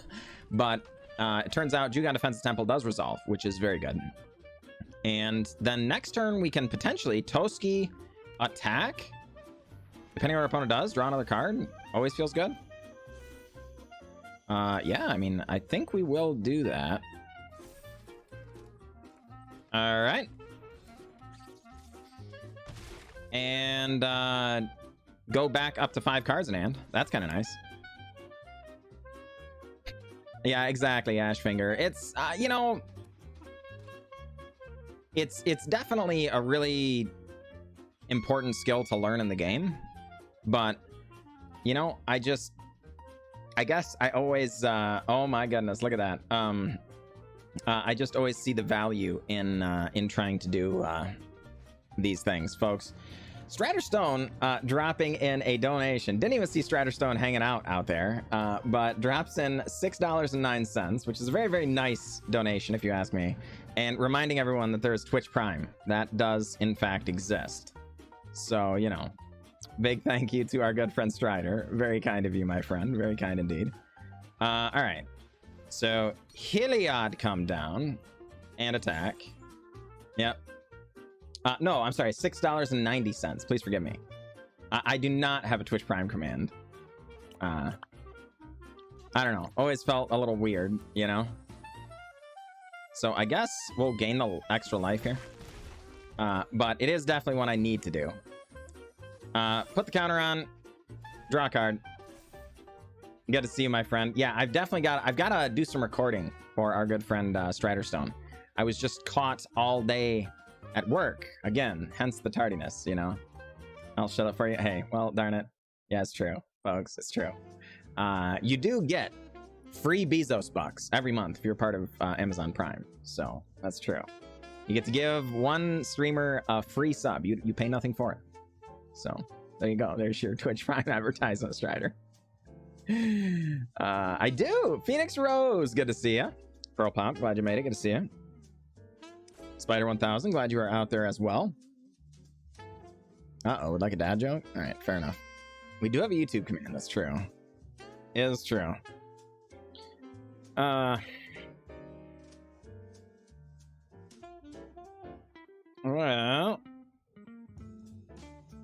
But it turns out Jugon Defensive Temple does resolve, which is very good. And then next turn, we can potentially Toski attack. Depending on what our opponent does, draw another card. Always feels good. Yeah, I mean, I think we will do that. All right. And go back up to 5 cards in hand. That's kind of nice. Yeah, exactly, Ashfinger. It's, you know, it's definitely a really important skill to learn in the game. But, you know, I guess I always, oh my goodness, look at that. I just always see the value in trying to do these things, folks. Stratterstone dropping in a donation. Didn't even see Stratterstone hanging out there, but drops in $6.09, which is a very, very nice donation, if you ask me. And reminding everyone that there is Twitch Prime. That does, in fact, exist. So, you know, big thank you to our good friend Strider. Very kind of you, my friend. Very kind indeed. All right. So, Heliod come down and attack. Yep. No, I'm sorry, $6.90. Please forgive me. I do not have a Twitch Prime command. I don't know. Always felt a little weird, you know? So I guess we'll gain the extra life here. But it is definitely one I need to do. Put the counter on. Draw a card. Good to see you, my friend. Yeah, I've got to do some recording for our good friend Striderstone. I was just caught all day at work again, hence the tardiness, you know. I'll shut up for you. Hey, well, darn it. Yeah, it's true, folks. It's true. You do get free Bezos bucks every month if you're part of Amazon Prime. So that's true. You get to give one streamer a free sub. You pay nothing for it. So there you go. There's your Twitch Prime advertisement, Strider. I do. Phoenix Rose, good to see you. Pearl Pop, glad you made it. Good to see you. Spider 1000, glad you are out there as well. Uh-oh, would like a dad joke? All right, fair enough. We do have a YouTube command, that's true. It is true. Well,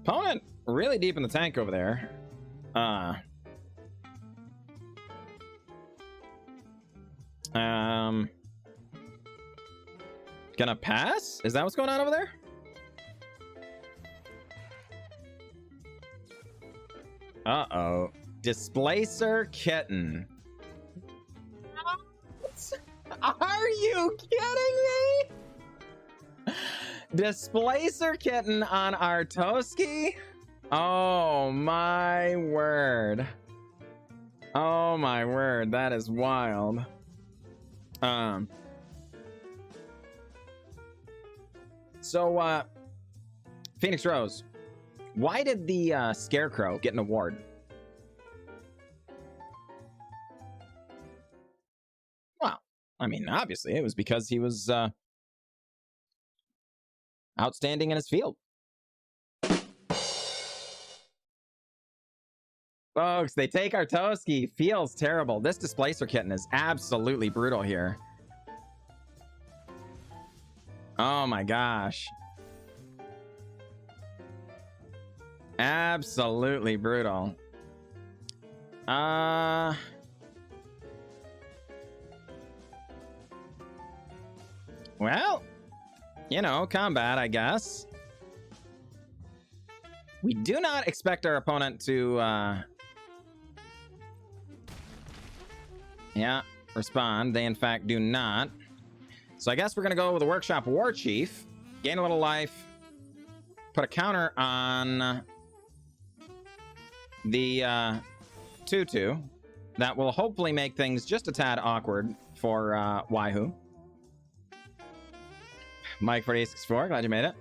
opponent really deep in the tank over there. Gonna pass? Is that what's going on over there? Uh-oh. Displacer Kitten. Are you kidding me? Displacer Kitten on our Toski? Oh my word. Oh my word, that is wild. So Phoenix Rose, why did the Scarecrow get an award? Well, I mean, obviously it was because he was outstanding in his field. Folks, they take our Toski. Feels terrible. This Displacer Kitten is absolutely brutal here. Oh my gosh. Absolutely brutal. Well, you know, combat, I guess. We do not expect our opponent to respond. They in fact do not. So I guess we're gonna go with the Workshop War Chief, gain a little life, put a counter on the 2/2. That will hopefully make things just a tad awkward for Waihu. Mike 4864, glad you made it.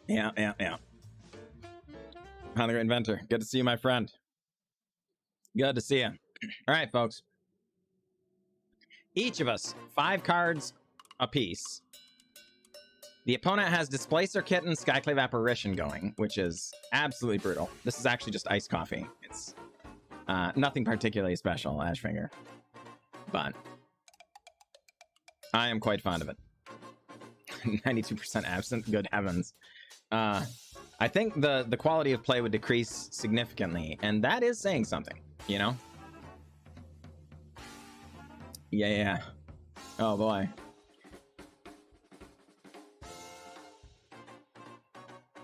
Yeah. Hi, the Great Inventor. Good to see you, my friend. Good to see you. All right, folks. Each of us, 5 cards apiece. The opponent has Displacer Kitten, Skyclave Apparition going, which is absolutely brutal. This is actually just iced coffee. It's nothing particularly special, Ashfinger. But I am quite fond of it. 92% absent, good heavens. I think the quality of play would decrease significantly, and that is saying something, you know? Yeah. Oh boy.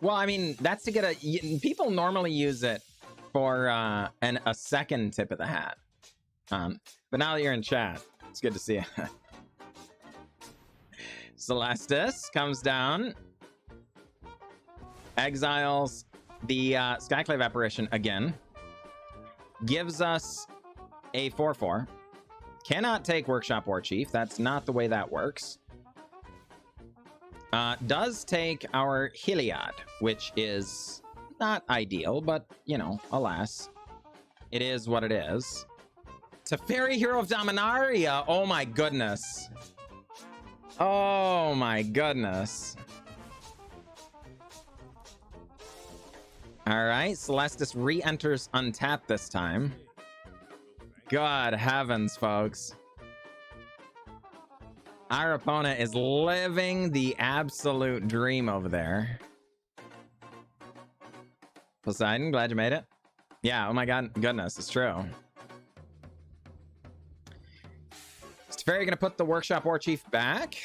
Well, I mean, that's to get a... People normally use it for a second tip of the hat. But now that you're in chat, it's good to see you. Celestis comes down, exiles the Skyclave Apparition again, gives us a 4/4. Cannot take Workshop War Chief. That's not the way that works. Does take our Heliod, which is not ideal, but, you know, alas, it is what it is. Teferi, Hero of Dominaria. Oh my goodness. Oh my goodness. All right, Celestis re-enters untapped this time. God heavens, folks. Our opponent is living the absolute dream over there. Poseidon, glad you made it. Yeah, oh my god, goodness, it's true. Is Teferi gonna put the Workshop War Chief back?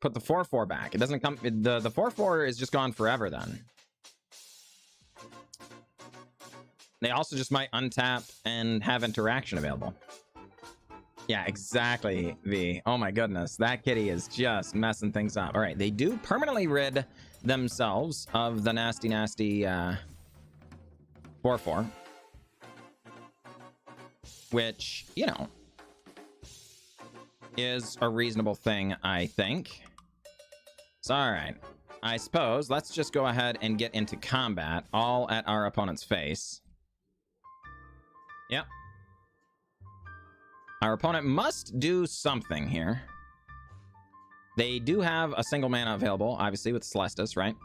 Put the 4/4 back. It doesn't come... The 4/4 is just gone forever then. They also just might untap and have interaction available. Yeah, exactly, V. Oh my goodness, that kitty is just messing things up. All right, they do permanently rid themselves of the nasty 4/4. Which, you know, is a reasonable thing, I think. So, all right. I suppose let's just go ahead and get into combat, all at our opponent's face. Yep. Our opponent must do something here. They do have a single mana available, obviously, with Celestis, right?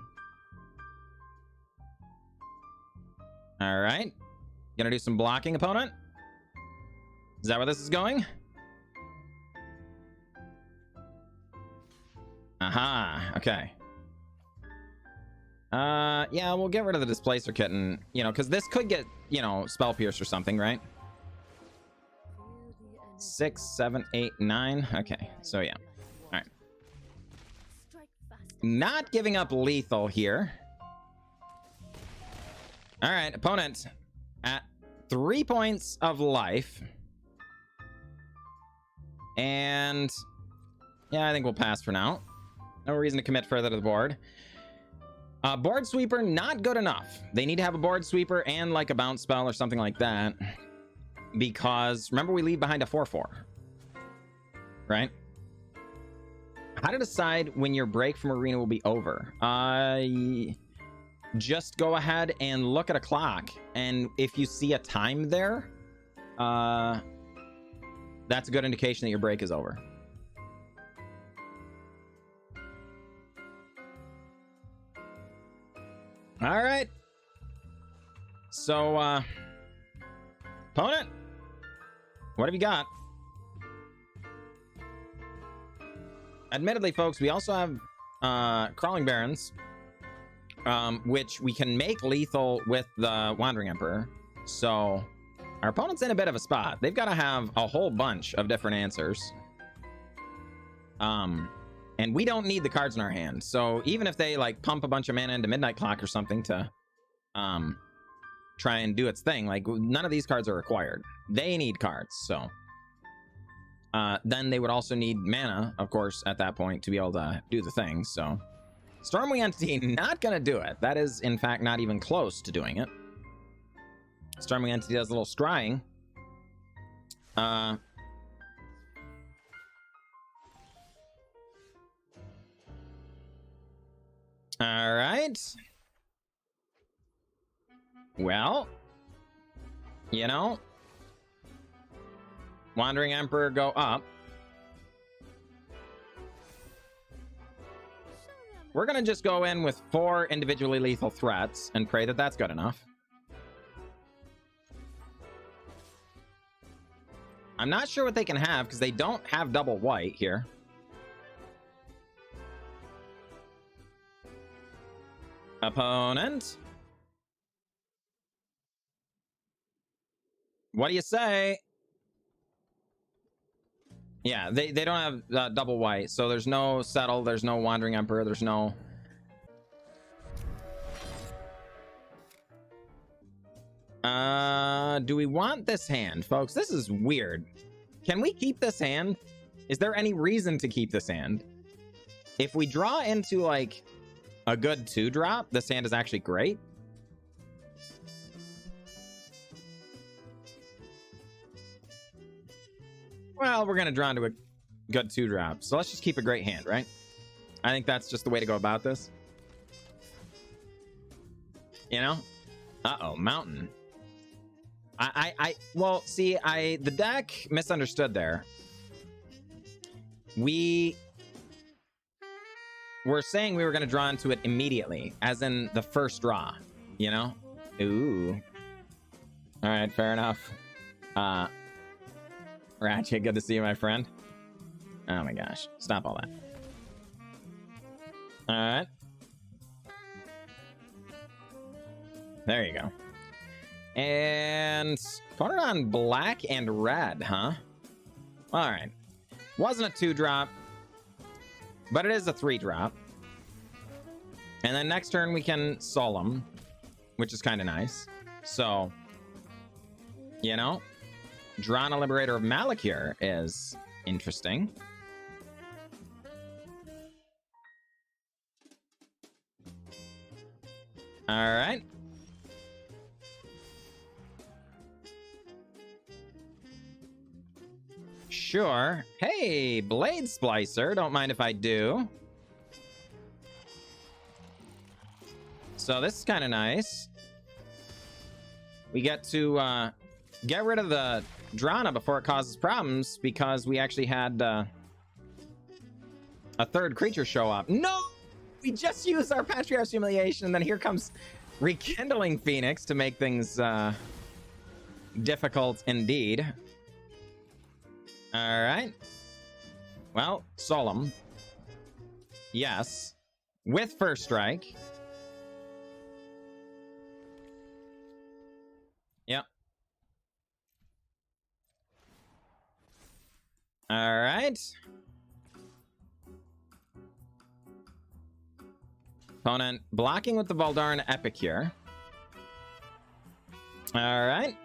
All right. Gonna do some blocking, opponent? Is that where this is going? Aha, okay. Yeah, we'll get rid of the Displacer Kitten, you know, because this could get, you know, Spell Pierce or something, right? 6, 7, 8, 9. Okay, so yeah. All right. Not giving up lethal here. All right, opponent at 3 points of life. And yeah, I think we'll pass for now. No reason to commit further to the board. Board sweeper, not good enough. They need to have a board sweeper and like a bounce spell or something like that. Because remember, we leave behind a 4/4. Right? How to decide when your break from arena will be over? Just go ahead and look at a clock, and if you see a time there, that's a good indication that your break is over. All right. So, opponent, what have you got? Admittedly, folks, we also have Crawling Barons, which we can make lethal with the Wandering Emperor. So our opponent's in a bit of a spot. They've got to have a whole bunch of different answers. And we don't need the cards in our hand. So even if they like pump a bunch of mana into Midnight Clock or something to try and do its thing, like none of these cards are required. They need cards. So then they would also need mana, of course, at that point to be able to do the thing. So Stormwing Entity, not going to do it. That is, in fact, not even close to doing it. Stormwing Entity does a little scrying. All right. Well, you know, Wandering Emperor go up. We're going to just go in with 4 individually lethal threats and pray that that's good enough. I'm not sure what they can have because they don't have double white here. Opponent. What do you say? Yeah, they don't have double white, so there's no Settle, there's no Wandering Emperor, there's no... do we want this hand, folks? This is weird. Can we keep this hand? Is there any reason to keep this hand? If we draw into, like, a good 2-drop, this hand is actually great. Well, we're going to draw into a good 2-drop, so let's just keep a great hand, right? I think that's just the way to go about this. You know? Uh-oh, Mountain. Well, see, the deck misunderstood there. We were saying we were going to draw into it immediately, as in the first draw, you know? Ooh. All right, fair enough. Ratchet, good to see you, my friend. Oh my gosh, stop all that. All right. There you go. And put it on black and red, huh? All right. Wasn't a 2-drop, but it is a 3-drop. And then next turn we can Solemn, which is kind of nice. So, you know, Drana Liberator of Malakir is interesting. All right. Sure. Hey, Blade Splicer. Don't mind if I do. So this is kind of nice. We get to get rid of the Drana before it causes problems because we actually had a 3rd creature show up. No! We just used our Patriarch's Humiliation, and then here comes Rekindling Phoenix to make things difficult indeed. All right. Well, Solemn. Yes. With First Strike. Yep. All right. Opponent blocking with the Baldur Epicure. All right.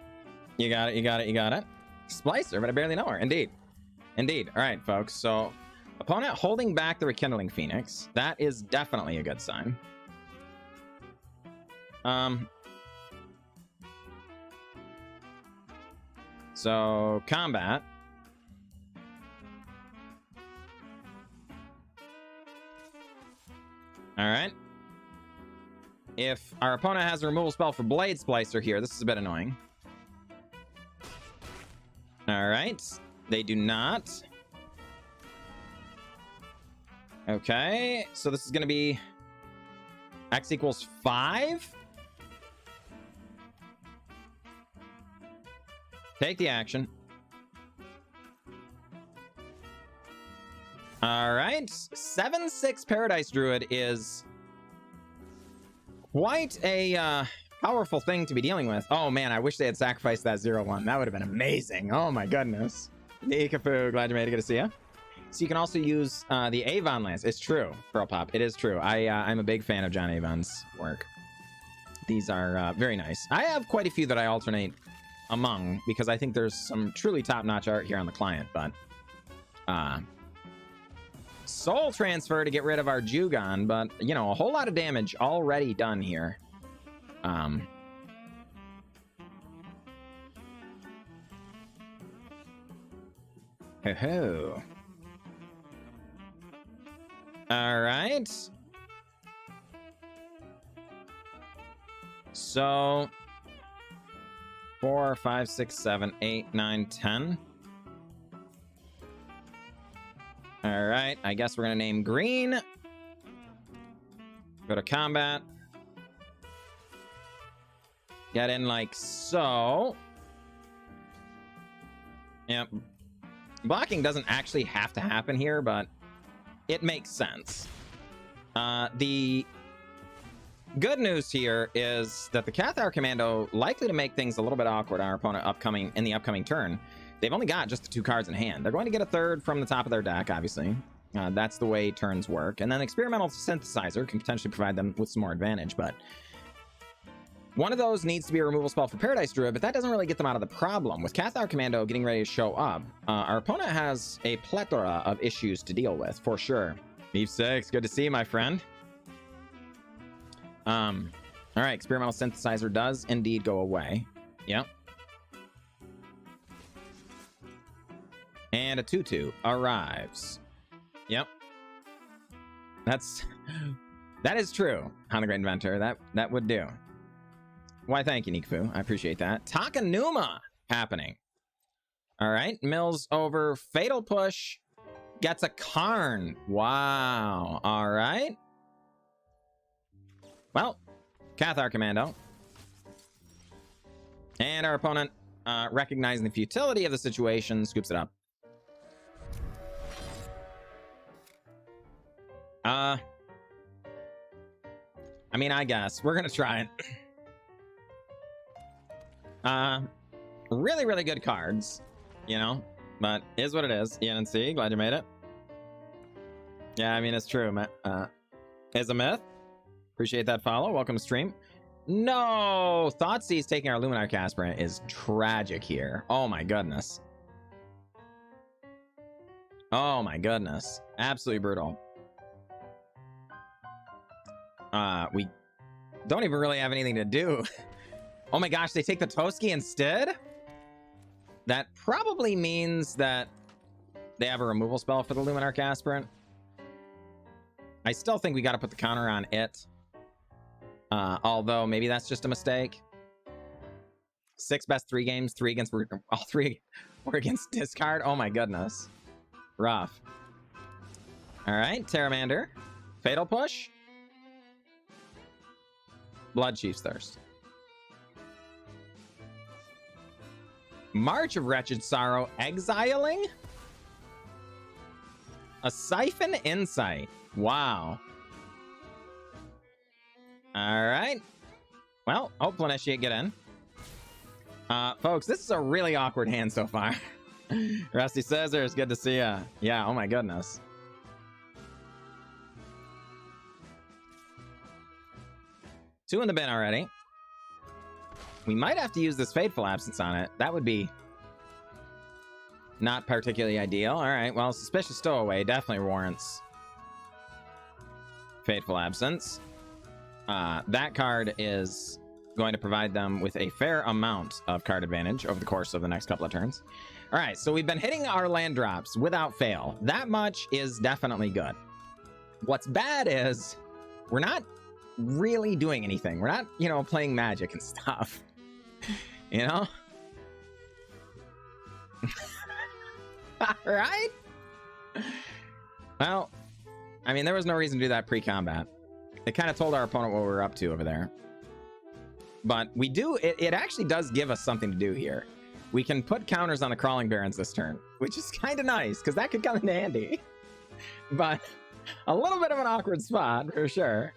You got it, you got it, you got it. Splicer, but I barely know her. Indeed. Indeed. All right, folks. So, opponent holding back the Rekindling Phoenix. That is definitely a good sign. So, combat. Alright. If our opponent has a removal spell for Blade Splicer here, this is a bit annoying. Alright. They do not. Okay, so this is going to be X equals 5. Take the action. Alright, 7/6 Paradise Druid is quite a powerful thing to be dealing with. Oh man, I wish they had sacrificed that 0/1. That would have been amazing. Oh my goodness. Ikafu, glad you made it. Good to see you. So you can also use the Avon Lance. It's true, Pearl Pop. It is true. I'm a big fan of John Avon's work. These are very nice. I have quite a few that I alternate among because I think there's some truly top-notch art here on the client, but Soul Transfer to get rid of our Jugon, but you know, a whole lot of damage already done here. Ho-ho. All right. So 4, 5, 6, 7, 8, 9, 10. All right. I guess we're going to name green. Go to combat. Get in like so. Yep. Blocking doesn't actually have to happen here, but it makes sense. The good news here is that the Cathar Commando likely to make things a little bit awkward on our opponent in the upcoming turn. They've only got just the 2 cards in hand. They're going to get a third from the top of their deck, obviously. That's the way turns work. And then Experimental Synthesizer can potentially provide them with some more advantage, but one of those needs to be a removal spell for Paradise Druid, but that doesn't really get them out of the problem. With Cathar Commando getting ready to show up, our opponent has a plethora of issues to deal with, for sure. Eve 6, good to see you, my friend. All right, Experimental Synthesizer does indeed go away. Yep. And a 2/2 arrives. Yep. That is true, Han the Great Inventor. That would do. Why, thank you, Nikfu. I appreciate that. Takanuma happening. All right. Mills over Fatal Push. Gets a Karn. Wow. All right. Well, Cathar Commando. And our opponent, recognizing the futility of the situation, scoops it up. I mean, I guess. We're going to try it. Really, really good cards, you know, but is what it is. ENC, glad you made it. Yeah, I mean, it's true. Is a myth. Appreciate that follow. Welcome to stream. No, Thoughtseize taking our Luminar Casperant is tragic here. Oh my goodness. Oh my goodness. Absolutely brutal. We don't even really have anything to do. Oh my gosh, they take the Toski instead? That probably means that they have a removal spell for the Luminar Casperant. I still think we got to put the counter on it. Although maybe that's just a mistake. 6 best 3 games, 3 against all 3 were against discard. Oh my goodness. Rough. All right, Terramander. Fatal Push. Blood Chief's Thirst. March of Wretched Sorrow. Exiling? A Siphon Insight. Wow. All right. Well, hope Initiate get in. Folks, this is a really awkward hand so far. Rusty Scissors, good to see ya. Yeah, oh my goodness. Two in the bin already. We might have to use this Fateful Absence on it. That would be not particularly ideal. All right, well, Suspicious Stowaway definitely warrants Fateful Absence. that card is going to provide them with a fair amount of card advantage over the course of the next couple of turns. All right, so we've been hitting our land drops without fail. That much is definitely good. What's bad is we're not really doing anything. We're not, you know, playing Magic and stuff. You know? All right. Well, I mean, there was no reason to do that pre-combat. It kind of told our opponent what we were up to over there. But we do, it actually does give us something to do here. We can put counters on the Crawling Barons this turn, which is kind of nice, because that could come in handy. But a little bit of an awkward spot, for sure.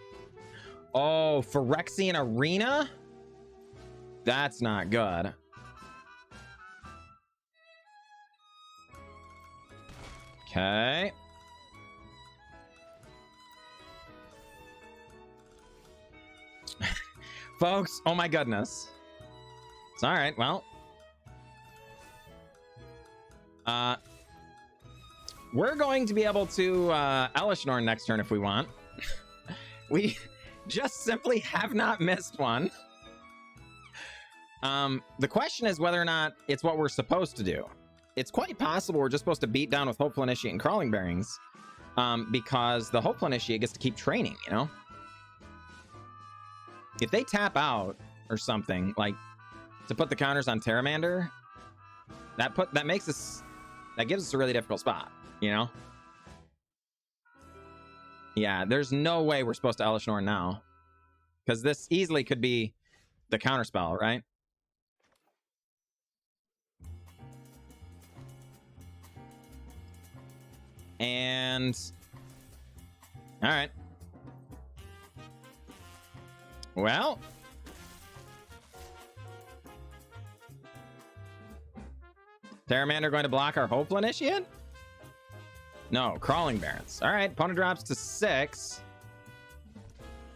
Oh, Phyrexian Arena? That's not good. Okay. Folks, oh my goodness. It's all right, well. We're going to be able to Elesh Norn next turn if we want. We just simply have not missed one. The question is whether or not it's what we're supposed to do. It's quite possible we're just supposed to beat down with Hopeful Initiate and Crawling Bearings, because the Hopeful Initiate gets to keep training, you know? If they tap out or something, like to put the counters on Terramander, that gives us a really difficult spot, you know? Yeah, there's no way we're supposed to Elesh Norn now, because this easily could be the counterspell, right? And all right. Well, Terramander going to block our Hopeful Initiate? No, Crawling Barons. All right, opponent drops to 6.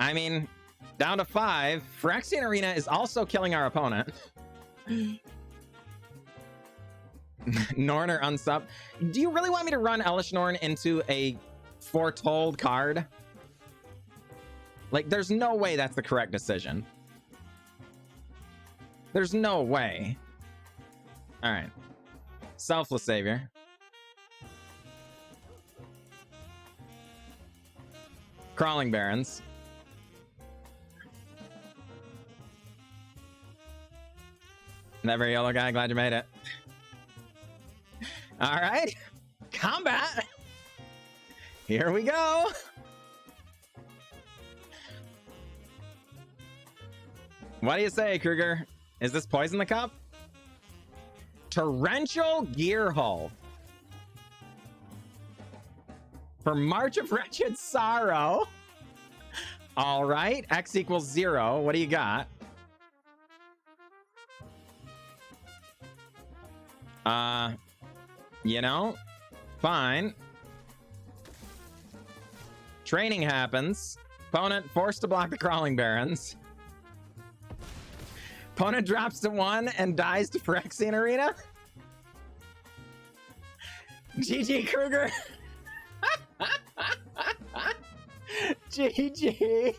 I mean, down to 5. Phyrexian Arena is also killing our opponent. Norn or unsub. Do you really want me to run Elesh Norn into a Foretold card? Like, there's no way that's the correct decision. There's no way. All right. Selfless Savior. Crawling Barons. Never yellow guy, glad you made it. All right. Combat. Here we go. What do you say, Kruger? Is this Poison the Cup? Torrential Gearhull. For March of Wretched Sorrow. All right. X equals 0. What do you got? You know, fine. Training happens. Opponent forced to block the Crawling Barons. Opponent drops to 1 and dies to Phyrexian Arena. GG, Kruger. GG.